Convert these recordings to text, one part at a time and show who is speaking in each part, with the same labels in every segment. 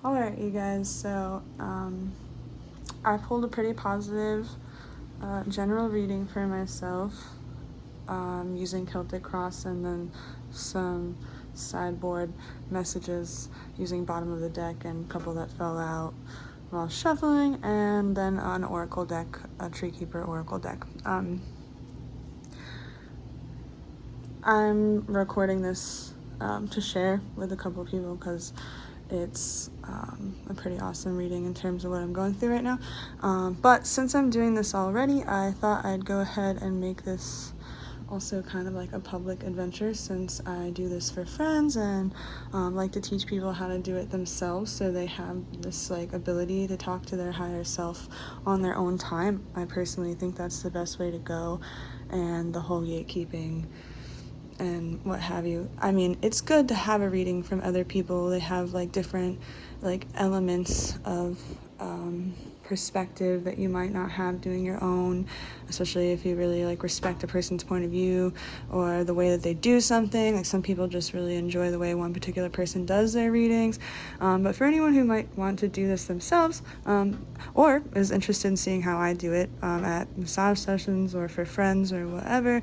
Speaker 1: Alright, you guys, so I pulled a pretty positive general reading for myself using Celtic Cross and then some sideboard messages using bottom of the deck and a couple that fell out while shuffling, and then an oracle deck, a Treekeeper oracle deck. I'm recording this to share with a couple of people because it's a pretty awesome reading in terms of what I'm going through right now. But since I'm doing this already, I thought I'd go ahead and make this also kind of like a public adventure, since I do this for friends and like to teach people how to do it themselves so they have this like ability to talk to their higher self on their own time. I personally think that's the best way to go, and the whole gatekeeping and what have you. I mean, it's good to have a reading from other people. They have like different like elements of perspective that you might not have doing your own, especially if you really like respect a person's point of view or the way that they do something. Like some people just really enjoy the way one particular person does their readings. But for anyone who might want to do this themselves or is interested in seeing how I do it at massage sessions or for friends or whatever,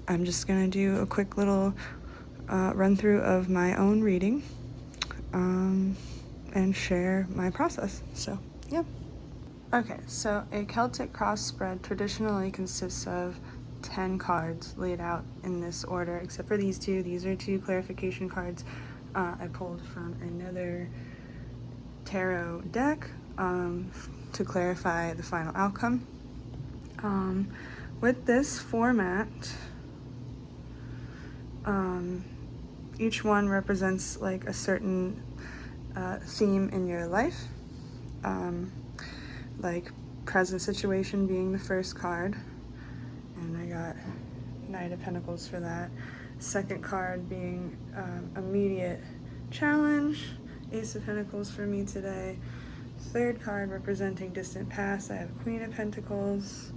Speaker 1: I'm just going to do a quick little run through of my own reading and share my process. So, yeah. Okay, so a Celtic cross spread traditionally consists of 10 cards laid out in this order, except for these two. These are two clarification cards I pulled from another tarot deck to clarify the final outcome. With this format, each one represents like a certain theme in your life, like present situation being the first card, and I got Knight of Pentacles for that. Second card being immediate challenge, Ace of Pentacles for me today. Third card representing distant past, I have Queen of Pentacles.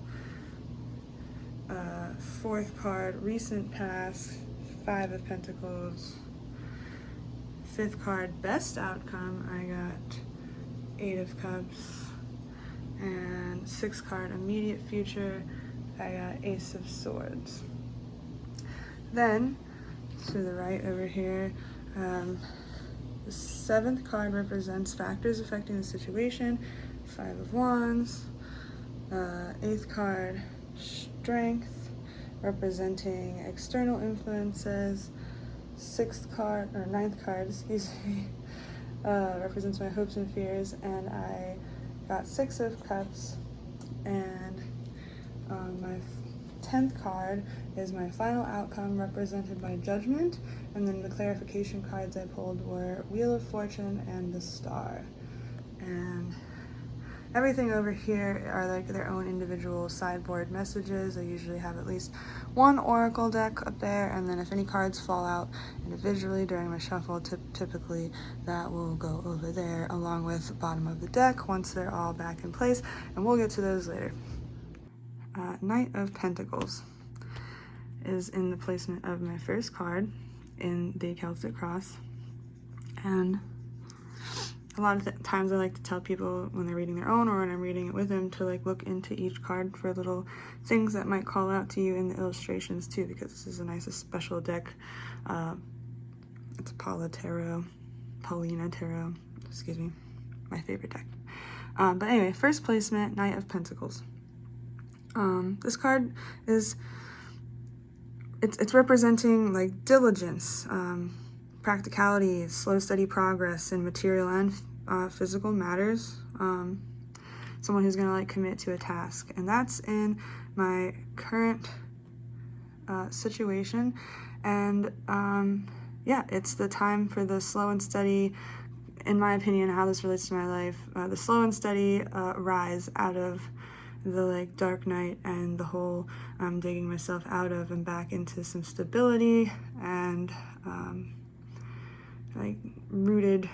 Speaker 1: Fourth card, recent past, Five of Pentacles. Fifth card, best outcome, I got Eight of Cups. And sixth card, immediate future, I got Ace of Swords. Then, to the right over here, the seventh card represents factors affecting the situation, Five of Wands. Eighth card, strength, representing external influences. Ninth card, represents my hopes and fears, and I got Six of Cups, and my 10th card is my final outcome, represented by Judgment, and then the clarification cards I pulled were Wheel of Fortune and the Star. And everything over here are like their own individual sideboard messages. I usually have at least one oracle deck up there, and then if any cards fall out individually during my shuffle, typically that will go over there along with bottom of the deck once they're all back in place, and we'll get to those later. Knight of Pentacles is in the placement of my first card in the Celtic Cross, and a lot of times I like to tell people when they're reading their own or when I'm reading it with them to like look into each card for little things that might call out to you in the illustrations too, because this is a nice special deck. It's Paulina Tarot, excuse me, my favorite deck. But anyway, first placement, Knight of Pentacles. This card is, it's representing like diligence, practicality, slow, steady progress in material and physical matters. Someone who's gonna like commit to a task, and that's in my current situation. And yeah, it's the time for the slow and steady, in my opinion, how this relates to my life, the slow and steady rise out of the like dark night and the whole digging myself out of and back into some stability and like rooted,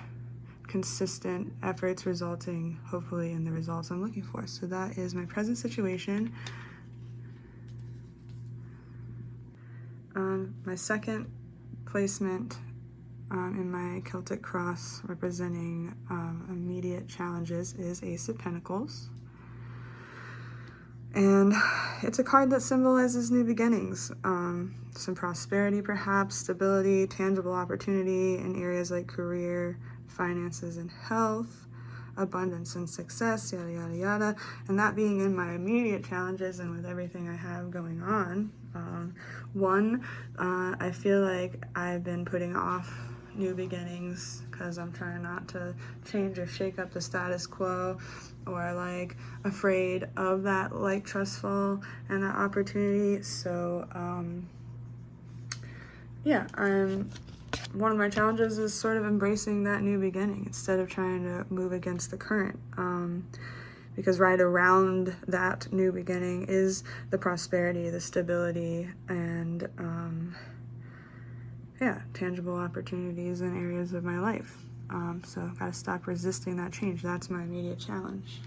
Speaker 1: consistent efforts resulting hopefully in the results I'm looking for. So that is my present situation. My second placement in my Celtic cross representing immediate challenges is Ace of Pentacles. And it's a card that symbolizes new beginnings, some prosperity perhaps, stability, tangible opportunity in areas like career, finances, and health, abundance and success, yada, yada, yada. And that being in my immediate challenges and with everything I have going on. I feel like I've been putting off new beginnings because I'm trying not to change or shake up the status quo, or like afraid of that like trust fall and that opportunity. So one of my challenges is sort of embracing that new beginning instead of trying to move against the current, because right around that new beginning is the prosperity, the stability, and tangible opportunities in areas of my life. So I've got to stop resisting that change. That's my immediate challenge,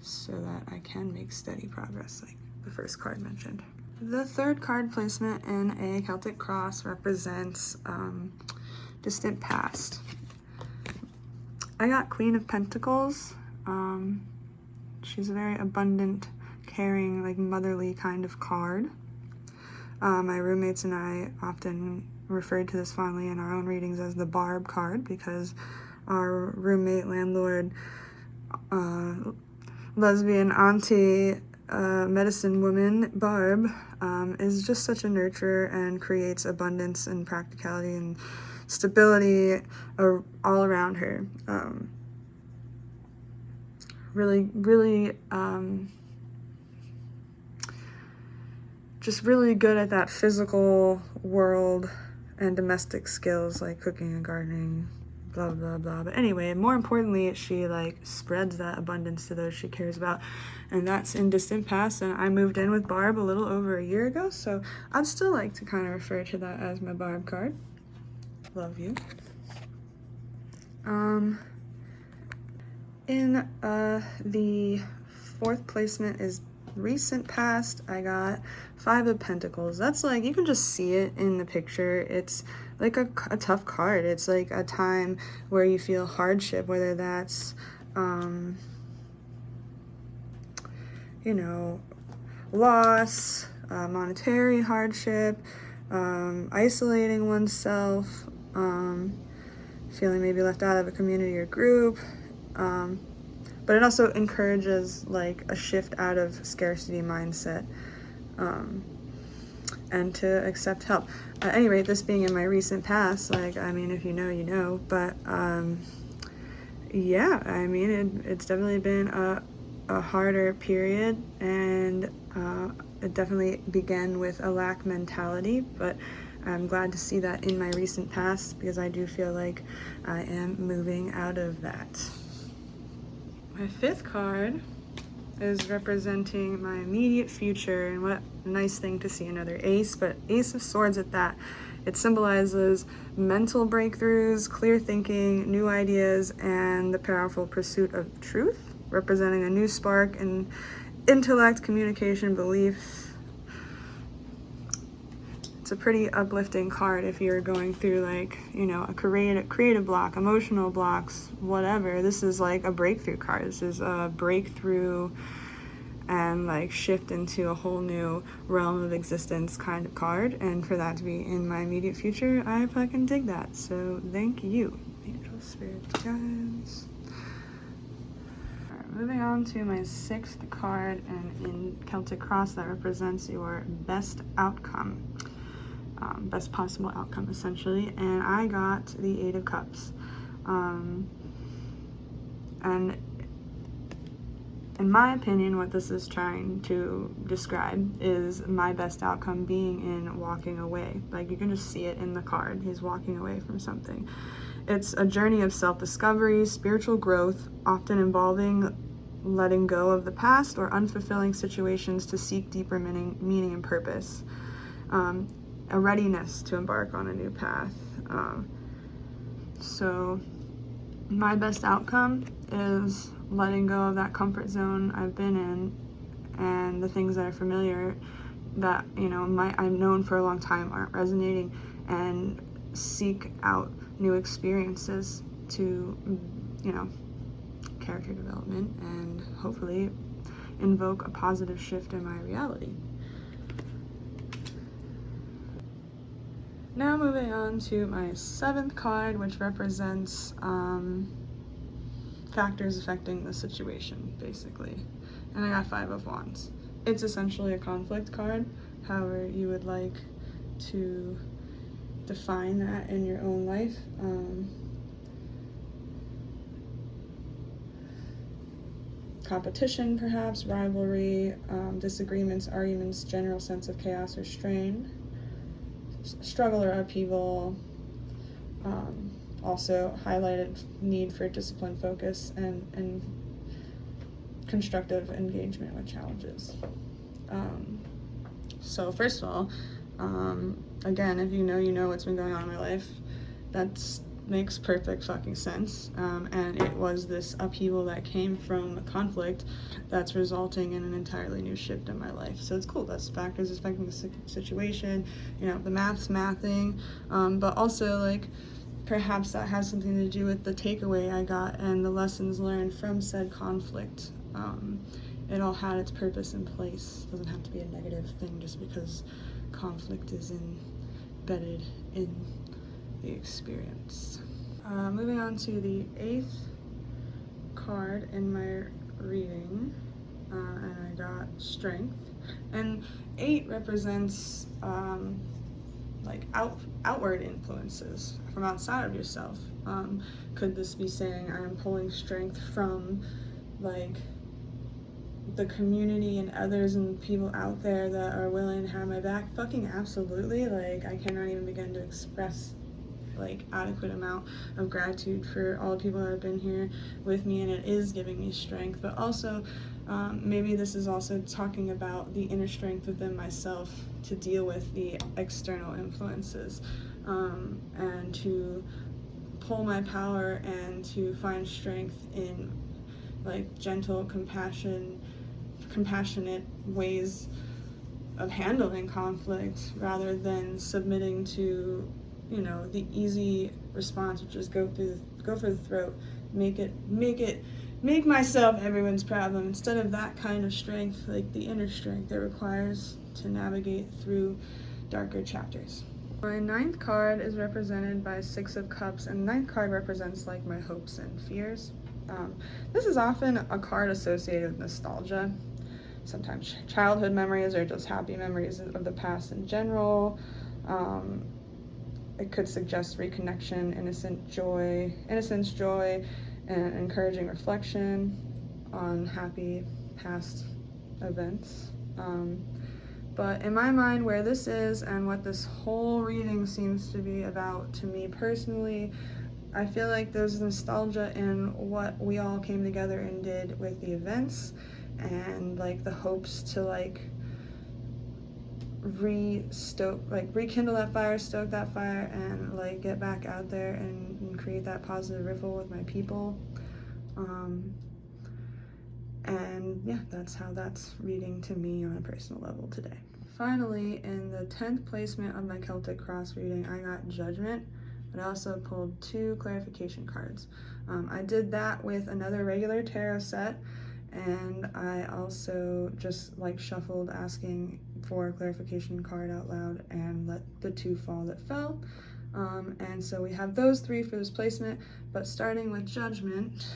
Speaker 1: so that I can make steady progress, like the first card mentioned. The third card placement in a Celtic cross represents distant past. I got Queen of Pentacles. She's a very abundant, caring, like motherly kind of card. My roommates and I often referred to this fondly in our own readings as the Barb card, because our roommate, landlord, lesbian auntie, medicine woman, Barb, is just such a nurturer and creates abundance and practicality and stability all around her. Just really good at that physical world and domestic skills like cooking and gardening, blah, blah, blah. But anyway, more importantly, she like spreads that abundance to those she cares about. And that's in distant past. And I moved in with Barb a little over a year ago. So I'd still like to kind of refer to that as my Barb card. Love you. In the fourth placement is recent past. I got Five of Pentacles. That's like, you can just see it in the picture. It's like a tough card. It's like a time where you feel hardship, whether that's loss, monetary hardship, isolating oneself, feeling maybe left out of a community or group. But it also encourages like a shift out of scarcity mindset, and to accept help. At any rate, this being in my recent past, like, I mean, if you know, you know, but it's definitely been a harder period, and it definitely began with a lack mentality, but I'm glad to see that in my recent past, because I do feel like I am moving out of that. My fifth card is representing my immediate future, and what a nice thing to see another ace, but Ace of Swords at that. It symbolizes mental breakthroughs, clear thinking, new ideas, and the powerful pursuit of truth, representing a new spark in intellect, communication, beliefs. It's a pretty uplifting card if you're going through like, a creative block, emotional blocks, whatever. This is like a breakthrough card. This is a breakthrough and like shift into a whole new realm of existence kind of card. And for that to be in my immediate future, I fucking dig that. So thank you, angel spirit guides. Moving on to my sixth card, and in Celtic Cross, that represents your best outcome. Best possible outcome, essentially, and I got the Eight of Cups. And in my opinion, what this is trying to describe is my best outcome being in walking away. Like, you can just see it in the card. He's walking away from something. It's a journey of self-discovery, spiritual growth, often involving letting go of the past or unfulfilling situations to seek deeper meaning and purpose. A readiness to embark on a new path. So my best outcome is letting go of that comfort zone I've been in, and the things that are familiar that I've known for a long time aren't resonating, and seek out new experiences to, character development and hopefully invoke a positive shift in my reality. Now moving on to my 7th card, which represents factors affecting the situation, basically. And I got 5 of Wands. It's essentially a conflict card, however you would like to define that in your own life. Competition, perhaps, rivalry, disagreements, arguments, general sense of chaos or strain, struggle or upheaval, also highlighted need for discipline, focus, and constructive engagement with challenges. So first of all, again, if you know what's been going on in my life, that makes perfect fucking sense. And it was this upheaval that came from conflict that's resulting in an entirely new shift in my life. So it's cool. That's factors affecting the situation. The math's mathing, but also like perhaps that has something to do with the takeaway I got and the lessons learned from said conflict. It all had its purpose in place. It doesn't have to be a negative thing just because conflict is embedded in the experience. Moving on to the 8th card in my reading, and I got strength. And 8 represents like outward influences from outside of yourself. Could this be saying I am pulling strength from like the community and others and people out there that are willing to have my back? Fucking absolutely. Like I cannot even begin to express like adequate amount of gratitude for all the people that have been here with me, and it is giving me strength. But also maybe this is also talking about the inner strength within myself to deal with the external influences, and to pull my power and to find strength in like gentle compassionate ways of handling conflict rather than submitting to the easy response, which is go for the throat, make myself everyone's problem, instead of that kind of strength, like the inner strength it requires to navigate through darker chapters. My 9th card is represented by 6 of Cups, and 9th card represents like my hopes and fears. This is often a card associated with nostalgia, sometimes childhood memories or just happy memories of the past in general. It could suggest reconnection, innocence, joy, and encouraging reflection on happy past events. But in my mind, where this is and what this whole reading seems to be about to me personally, I feel like there's nostalgia in what we all came together and did with the events, and like the hopes to like rekindle that fire, stoke that fire, and like get back out there and create that positive ripple with my people. And yeah, that's how that's reading to me on a personal level today. Finally, in the 10th placement of my Celtic cross reading, I got Judgment, but I also pulled 2 clarification cards. I did that with another regular tarot set, and I also just like shuffled asking for a clarification card out loud and let the 2 fall that fell. And so we have those 3 for this placement, but starting with Judgment,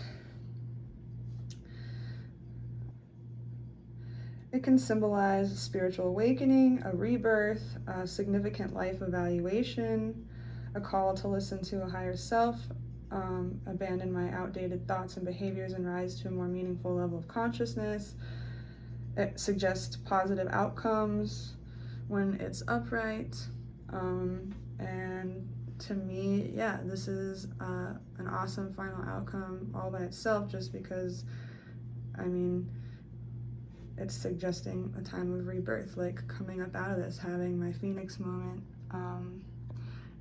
Speaker 1: it can symbolize spiritual awakening, a rebirth, a significant life evaluation, a call to listen to a higher self, abandon my outdated thoughts and behaviors and rise to a more meaningful level of consciousness. It suggests positive outcomes when it's upright. And to me, yeah, this is an awesome final outcome all by itself, just because, I mean, it's suggesting a time of rebirth, like coming up out of this, having my phoenix moment,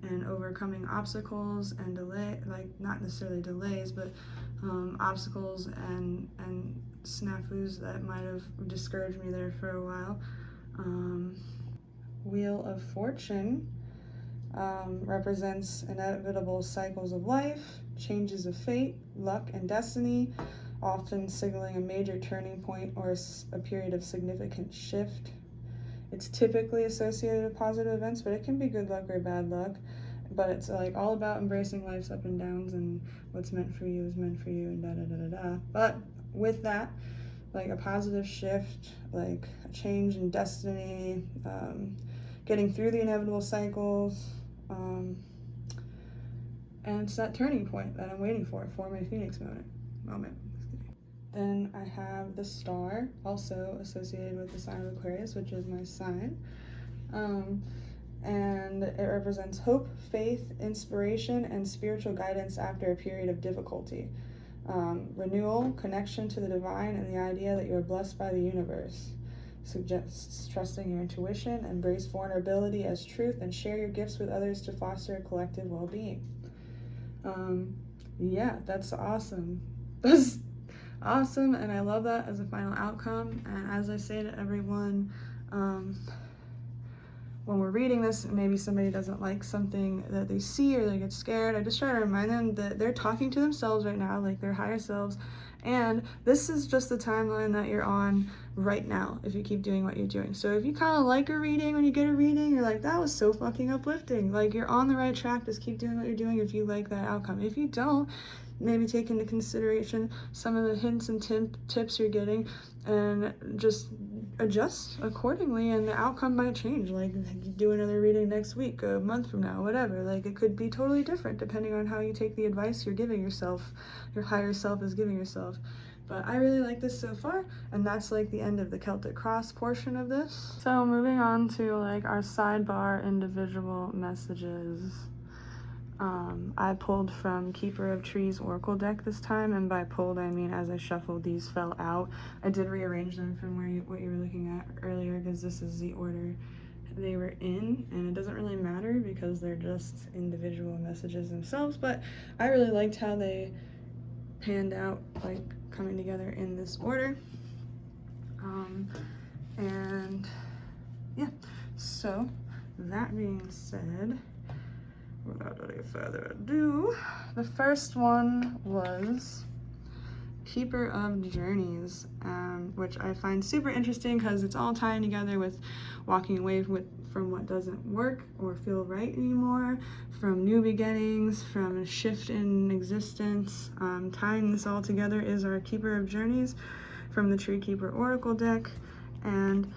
Speaker 1: and overcoming obstacles and like not necessarily delays, but obstacles and snafus that might have discouraged me there for a while. Wheel of Fortune represents inevitable cycles of life, changes of fate, luck, and destiny, often signaling a major turning point or a period of significant shift. It's typically associated with positive events, but it can be good luck or bad luck. But it's like all about embracing life's up and downs, and what's meant for you is meant for you, and da da da da da. But with that, like a positive shift, like a change in destiny, getting through the inevitable cycles, and it's that turning point that I'm waiting for my Phoenix moment. Then I have the star, also associated with the sign of Aquarius, which is my sign. And it represents hope, faith, inspiration, and spiritual guidance after a period of difficulty. Renewal, connection to the divine, and the idea that you are blessed by the universe. Suggests trusting your intuition, embrace vulnerability as truth, and share your gifts with others to foster a collective well-being. Yeah, that's awesome. That's awesome, and I love that as a final outcome. And as I say to everyone, when we're reading this, maybe somebody doesn't like something that they see or they get scared, I just try to remind them that they're talking to themselves right now, like their higher selves, and this is just the timeline that you're on right now if you keep doing what you're doing. So if you kind of like a reading, when you get a reading, you're like, that was so fucking uplifting, like you're on the right track, just keep doing what you're doing if you like that outcome. If you don't, maybe take into consideration some of the hints and tips you're getting and just adjust accordingly, and the outcome might change. Like, do another reading next week, a month from now, whatever. Like, it could be totally different depending on how you take the advice you're giving yourself, your higher self is giving yourself. But I really like this so far, and that's like the end of the Celtic Cross portion of this. So moving on to like our sidebar individual messages. I pulled from Keeper of Trees Oracle deck this time, and by pulled I mean as I shuffled, these fell out. I did rearrange them from what you were looking at earlier, because this is the order they were in, and it doesn't really matter because they're just individual messages themselves, but I really liked how they panned out, like coming together in this order. And yeah, so that being said, without any further ado, the first one was Keeper of Journeys, which I find super interesting because it's all tying together with walking away from what doesn't work or feel right anymore, from new beginnings, from a shift in existence. Tying this all together is our Keeper of Journeys from the Tree Keeper Oracle deck. And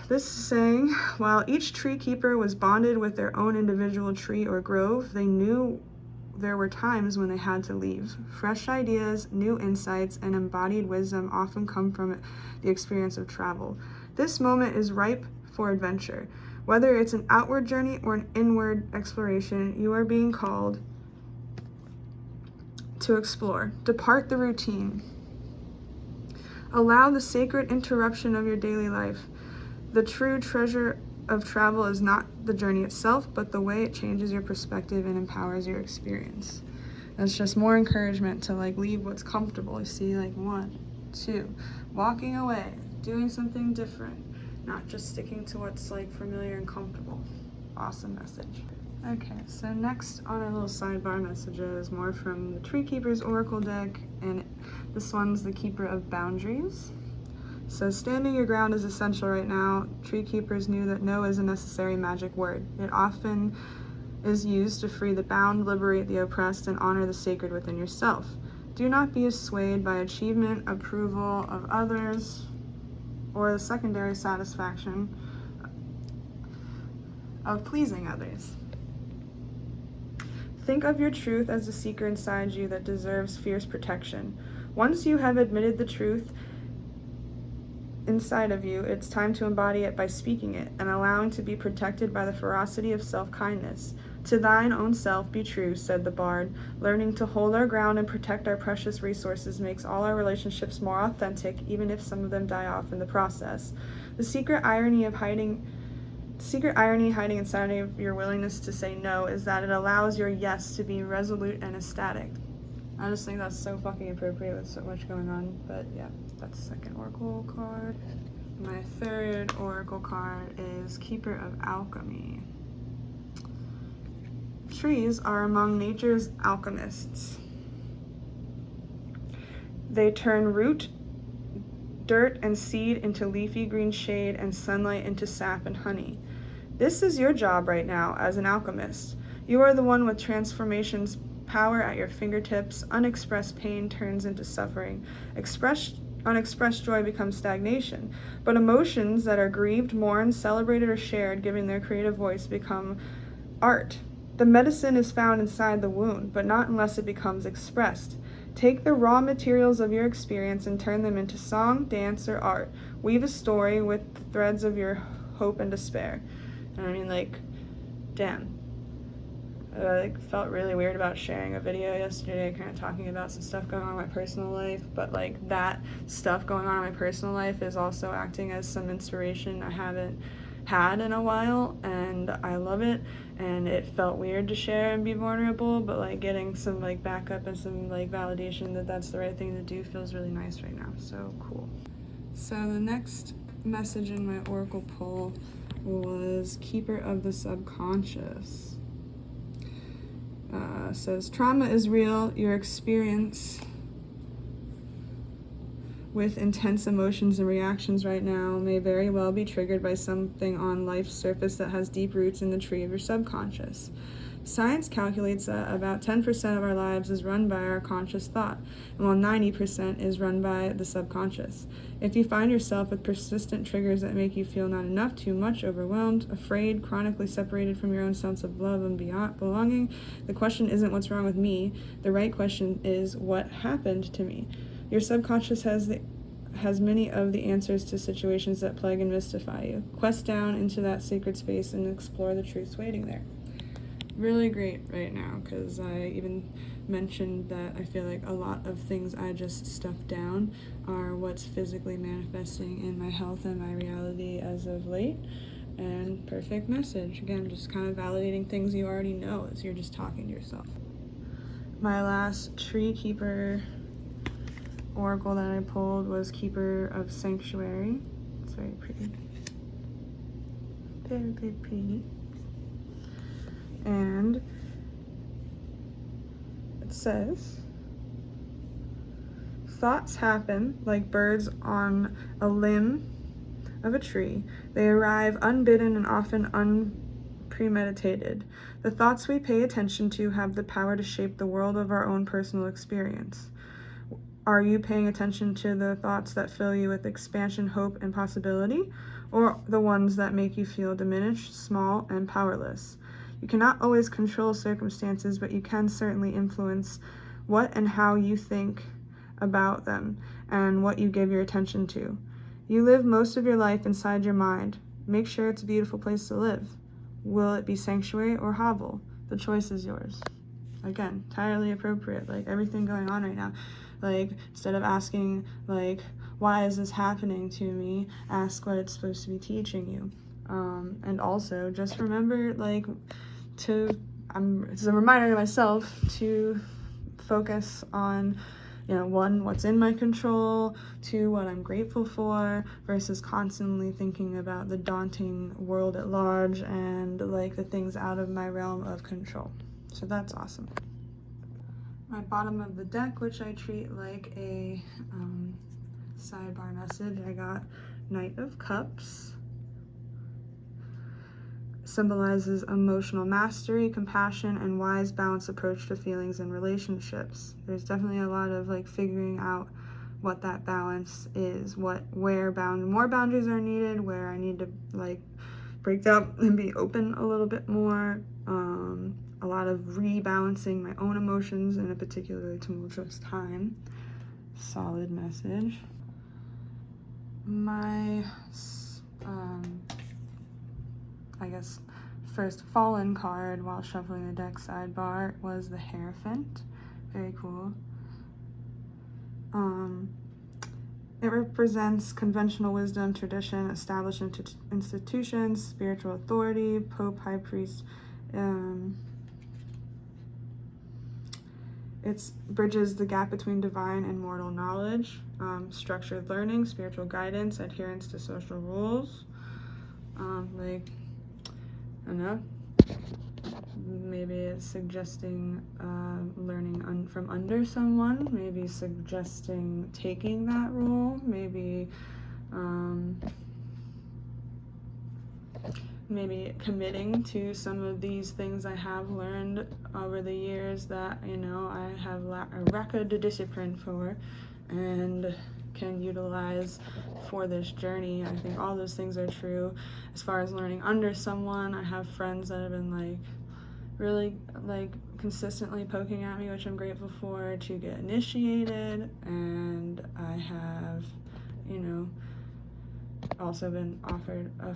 Speaker 1: this is saying, while each tree keeper was bonded with their own individual tree or grove, they knew there were times when they had to leave. Fresh ideas, new insights, and embodied wisdom often come from the experience of travel. This moment is ripe for adventure. Whether it's an outward journey or an inward exploration, you are being called to explore. Depart the routine. Allow the sacred interruption of your daily life. The true treasure of travel is not the journey itself, but the way it changes your perspective and empowers your experience. That's just more encouragement to like leave what's comfortable. You see, like 1, 2, walking away, doing something different, not just sticking to what's like familiar and comfortable. Awesome message. Okay, so next on our little sidebar messages, more from the Tree Keeper's Oracle deck, and this one's the Keeper of Boundaries. So standing your ground is essential right now. Tree keepers knew that no is a necessary magic word. It often is used to free the bound, liberate the oppressed, and honor the sacred within yourself. Do not be swayed by achievement, approval of others, or the secondary satisfaction of pleasing others. Think of your truth as the seeker inside you that deserves fierce protection. Once you have admitted the truth inside of you, it's time to embody it by speaking it and allowing to be protected by the ferocity of self-kindness. To thine own self be true, said the bard. Learning to hold our ground and protect our precious resources makes all our relationships more authentic, even if some of them die off in the process. The secret irony hiding inside of your willingness to say no is that it allows your yes to be resolute and ecstatic. I just think that's so fucking appropriate with so much going on, but yeah, that's the second oracle card. My third oracle card is Keeper of Alchemy. trees are among nature's alchemists. They turn root, dirt, and seed into leafy green shade and sunlight into sap and honey. This is your job right now as an alchemist. You are the one with transformation's power at your fingertips. Unexpressed pain turns into suffering. Unexpressed joy becomes stagnation. But emotions that are grieved, mourned, celebrated, or shared, giving their creative voice, become art. The medicine is found inside the wound, but not unless it becomes expressed. Take the raw materials of your experience and turn them into song, dance, or art. Weave a story with the threads of your hope and despair. And I mean, like, damn. I felt really weird about sharing a video yesterday, kind of talking about some stuff going on in my personal life, but like that stuff going on in my personal life is also acting as some inspiration I haven't had in a while, and I love it. And it felt weird to share and be vulnerable, but like getting some like backup and some like validation that that's the right thing to do feels really nice right now. So cool. So the next message in my oracle pull was Keeper of the Subconscious. Says trauma is real. Your experience with intense emotions and reactions right now may very well be triggered by something on life's surface that has deep roots in the tree of your subconscious. Science calculates that about 10% of our lives is run by our conscious thought, and while 90% is run by the subconscious. If you find yourself with persistent triggers that make you feel not enough, too much, overwhelmed, afraid, chronically separated from your own sense of love and belonging, the question isn't what's wrong with me. The right question is what happened to me. Your subconscious has many of the answers to situations that plague and mystify you. Quest down into that sacred space and explore the truths waiting there. Really great right now, because I even mentioned that I feel like a lot of things I just stuffed down are what's physically manifesting in my health and my reality as of late. And perfect message. Again, just kind of validating things you already know as you're just talking to yourself. My last tree keeper oracle that I pulled was Keeper of Sanctuary. It's very pretty. Very, very pretty. And it says, thoughts happen like birds on a limb of a tree. They arrive unbidden and often unpremeditated. The thoughts we pay attention to have the power to shape the world of our own personal experience. Are you paying attention to the thoughts that fill you with expansion, hope, and possibility, or the ones that make you feel diminished, small, and powerless? You cannot always control circumstances, but you can certainly influence what and how you think about them and what you give your attention to. You live most of your life inside your mind. Make sure it's a beautiful place to live. Will it be sanctuary or hovel? The choice is yours. Again, entirely appropriate, like everything going on right now. Like, instead of asking, like, why is this happening to me, ask what it's supposed to be teaching you. And also, just remember, like, it's a reminder to myself to focus on, one, what's in my control, two, what I'm grateful for, versus constantly thinking about the daunting world at large and, like, the things out of my realm of control. So that's awesome. My bottom of the deck, which I treat like a sidebar message, I got Knight of Cups. Symbolizes emotional mastery, compassion, and wise, balanced approach to feelings and relationships. There's definitely a lot of like figuring out what that balance is, where more boundaries are needed, where I need to like break down and be open a little bit more. A lot of rebalancing my own emotions in a particularly tumultuous time. Solid message. My I guess first fallen card while shuffling the deck sidebar was the Hierophant. Very cool. It represents conventional wisdom, tradition, established institutions, spiritual authority, Pope, High Priest. It bridges the gap between divine and mortal knowledge, structured learning, spiritual guidance, adherence to social rules. I don't know, maybe it's suggesting learning from under someone, maybe suggesting taking that role, maybe maybe committing to some of these things I have learned over the years that, you know, I have a record of discipline for and can utilize for this journey. I think all those things are true. As far as learning under someone, I have friends that have been like really like consistently poking at me, which I'm grateful for, to get initiated, and I have, you know, also been offered a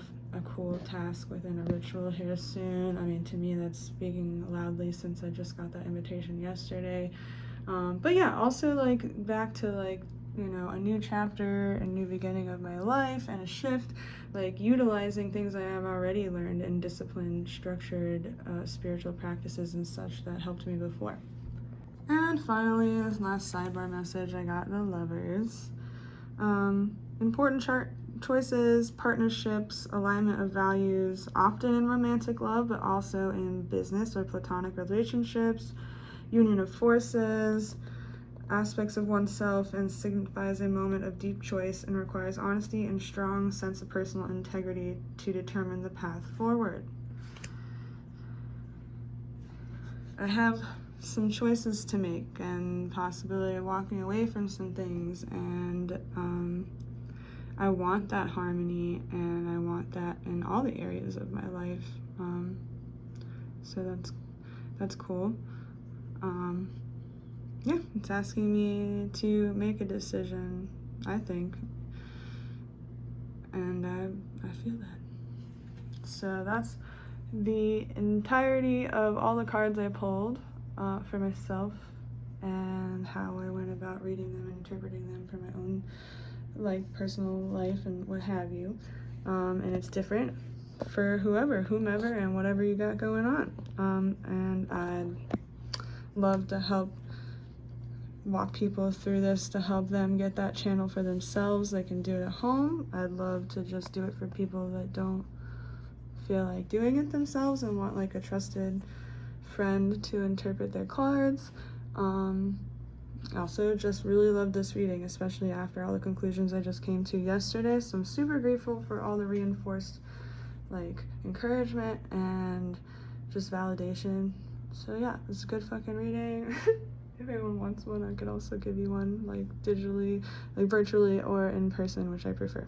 Speaker 1: cool task within a ritual here soon. I mean, to me, that's speaking loudly since I just got that invitation yesterday. But yeah, also like back to like, you know, a new chapter, a new beginning of my life, and a shift, like utilizing things I have already learned in disciplined, structured spiritual practices and such that helped me before. And finally, this last sidebar message I got the Lovers. Important choices, partnerships, alignment of values, often in romantic love, but also in business or platonic relationships, union of forces, aspects of oneself, and signifies a moment of deep choice and requires honesty and strong sense of personal integrity to determine the path forward. I have some choices to make and possibility of walking away from some things, and I want that harmony, and I want that in all the areas of my life. So that's cool. Yeah, it's asking me to make a decision, I think, and I feel that. So that's the entirety of all the cards I pulled for myself, and how I went about reading them and interpreting them for my own like personal life and what have you. And it's different for whomever, and whatever you got going on. And I'd love to help walk people through this to help them get that channel for themselves. They can do it at home. I'd love to just do it for people that don't feel like doing it themselves and want like a trusted friend to interpret their cards. Also just really love this reading, especially after all the conclusions I just came to yesterday. So I'm super grateful for all the reinforced like encouragement and just validation. So yeah, it's a good fucking reading. If anyone wants one, I could also give you one like digitally, like virtually or in person, which I prefer.